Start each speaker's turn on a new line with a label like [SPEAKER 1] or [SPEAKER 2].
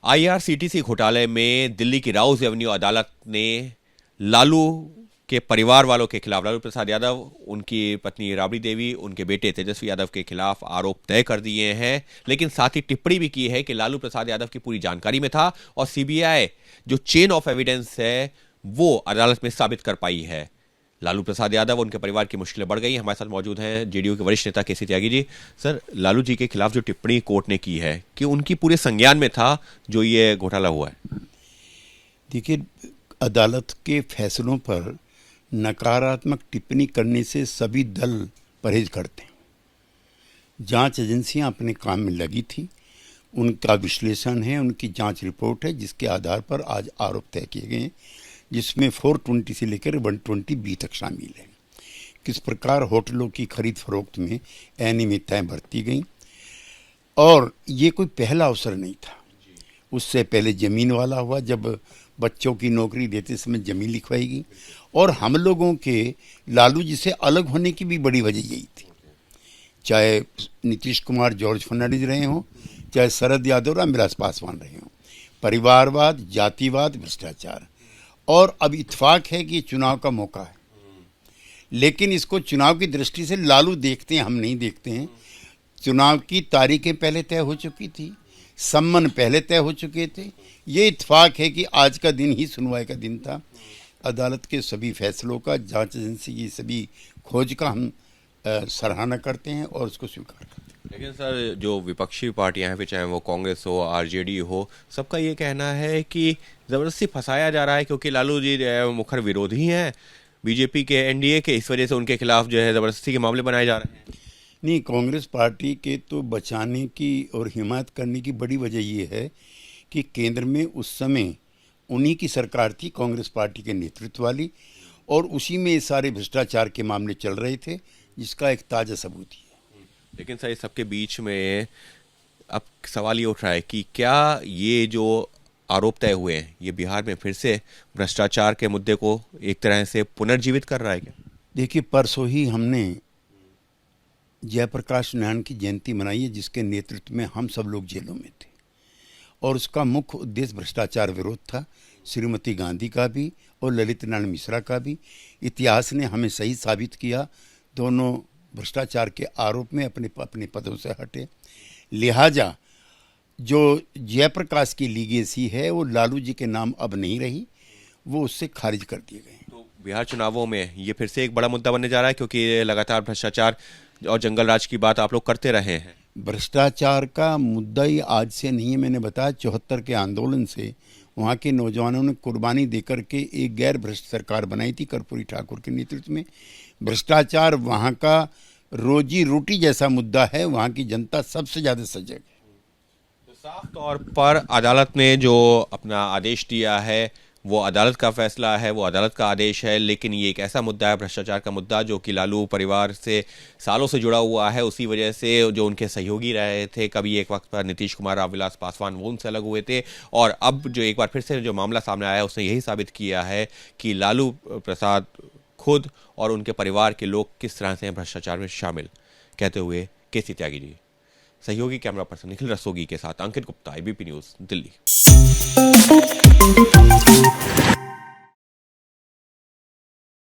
[SPEAKER 1] IRCTC घोटाले में दिल्ली की राउज एवेन्यू अदालत ने लालू के परिवार वालों के खिलाफ, लालू प्रसाद यादव, उनकी पत्नी राबड़ी देवी, उनके बेटे तेजस्वी यादव के खिलाफ आरोप तय कर दिए हैं। लेकिन साथ ही टिप्पणी भी की है कि लालू प्रसाद यादव की पूरी जानकारी में था और सीबीआई जो चेन ऑफ एविडेंस है वो अदालत में साबित कर पाई है। लालू प्रसाद यादव, उनके परिवार की मुश्किलें बढ़ गई। हमारे साथ मौजूद हैं जेडीयू के वरिष्ठ नेता केसी त्यागी जी। सर, लालू जी के खिलाफ जो टिप्पणी कोर्ट ने की है कि उनकी पूरे संज्ञान में था जो ये घोटाला हुआ है।
[SPEAKER 2] देखिए, अदालत के फैसलों पर नकारात्मक टिप्पणी करने से सभी दल परहेज करते हैं। जांच एजेंसियां अपने काम में लगी थी, उनका विश्लेषण है, उनकी जांच रिपोर्ट है, जिसके आधार पर आज आरोप तय किए गए हैं, जिसमें 420 से लेकर 120B तक शामिल है। किस प्रकार होटलों की खरीद फरोख्त में अनियमितताएं बरती गई, और ये कोई पहला अवसर नहीं था। उससे पहले जमीन वाला हुआ, जब बच्चों की नौकरी देते समय जमीन लिखवाई गई। और हम लोगों के लालू जी से अलग होने की भी बड़ी वजह यही थी। चाहे नीतीश कुमार, जॉर्ज फर्नांडिस रहे हों, चाहे शरद यादव, रामविलास पासवान रहे हों, परिवारवाद, जातिवाद, भ्रष्टाचार। और अब इत्तेफाक है कि चुनाव का मौका है, लेकिन इसको चुनाव की दृष्टि से लालू देखते हैं, हम नहीं देखते हैं। चुनाव की तारीखें पहले तय हो चुकी थी, सम्मन पहले तय हो चुके थे। ये इत्तेफाक है कि आज का दिन ही सुनवाई का दिन था। अदालत के सभी फैसलों का, जांच एजेंसी की सभी खोज का हम सराहना करते हैं और उसको स्वीकार करते हैं।
[SPEAKER 1] लेकिन सर, जो विपक्षी पार्टियां हैं, फिर चाहे वो कांग्रेस हो, आरजेडी हो, सबका ये कहना है कि ज़बरदस्ती फंसाया जा रहा है क्योंकि लालू जी मुखर विरोधी हैं बीजेपी के, एनडीए के। इस वजह से उनके खिलाफ जो है ज़बरदस्ती के मामले बनाए जा रहे हैं।
[SPEAKER 2] नहीं, कांग्रेस पार्टी के तो बचाने की और हिमायत करने की बड़ी वजह ये है कि केंद्र में उस समय उन्हीं की सरकार थी, कांग्रेस पार्टी के नेतृत्व वाली, और उसी में सारे भ्रष्टाचार के मामले चल रहे थे, जिसका एक ताज़ा सबूत ही है।
[SPEAKER 1] लेकिन सर, इस सबके बीच में अब सवाल ये उठ रहा है कि क्या ये जो आरोप तय हुए हैं ये बिहार में फिर से भ्रष्टाचार के मुद्दे को एक तरह से पुनर्जीवित कर रहा है क्या?
[SPEAKER 2] देखिए, परसों ही हमने जयप्रकाश नारायण की जयंती मनाई है, जिसके नेतृत्व में हम सब लोग जेलों में थे, और उसका मुख्य उद्देश्य भ्रष्टाचार विरोध था। श्रीमती गांधी का भी और ललित नारायण मिश्रा का भी। इतिहास ने हमें सही साबित किया, दोनों भ्रष्टाचार के आरोप में अपने अपने पदों से हटे। लिहाजा जो जयप्रकाश की लीगेसी है वो लालू जी के नाम अब नहीं रही, वो उससे खारिज कर दिए गए।
[SPEAKER 1] तो बिहार चुनावों में ये फिर से एक बड़ा मुद्दा बनने जा रहा है क्योंकि लगातार भ्रष्टाचार और जंगल राज की बात आप लोग करते रहे हैं।
[SPEAKER 2] भ्रष्टाचार का मुद्दा ही आज से नहीं है। मैंने बताया, 74 के आंदोलन से वहाँ के नौजवानों ने कुर्बानी देकर के एक गैर भ्रष्ट सरकार बनाई थी कर्पूरी ठाकुर के नेतृत्व में। भ्रष्टाचार वहाँ का रोजी रोटी जैसा मुद्दा है, वहाँ की जनता सबसे ज़्यादा सजग है।
[SPEAKER 1] तो साफ तौर पर अदालत ने जो अपना आदेश दिया है वो अदालत का फैसला है, वो अदालत का आदेश है। लेकिन ये एक ऐसा मुद्दा है, भ्रष्टाचार का मुद्दा, जो कि लालू परिवार से सालों से जुड़ा हुआ है। उसी वजह से जो उनके सहयोगी रहे थे, कभी एक वक्त पर नीतीश कुमार, रामविलास पासवान, वो उनसे अलग हुए थे। और अब जो एक बार फिर से जो मामला सामने आया है उसने यही साबित किया है कि लालू प्रसाद खुद और उनके परिवार के लोग किस तरह से भ्रष्टाचार में शामिल। कहते हुए केसी त्यागी जी। सहयोगी कैमरा पर्सन निखिल रस्तोगी के साथ अंकित गुप्ता, एबीपी न्यूज़, दिल्ली।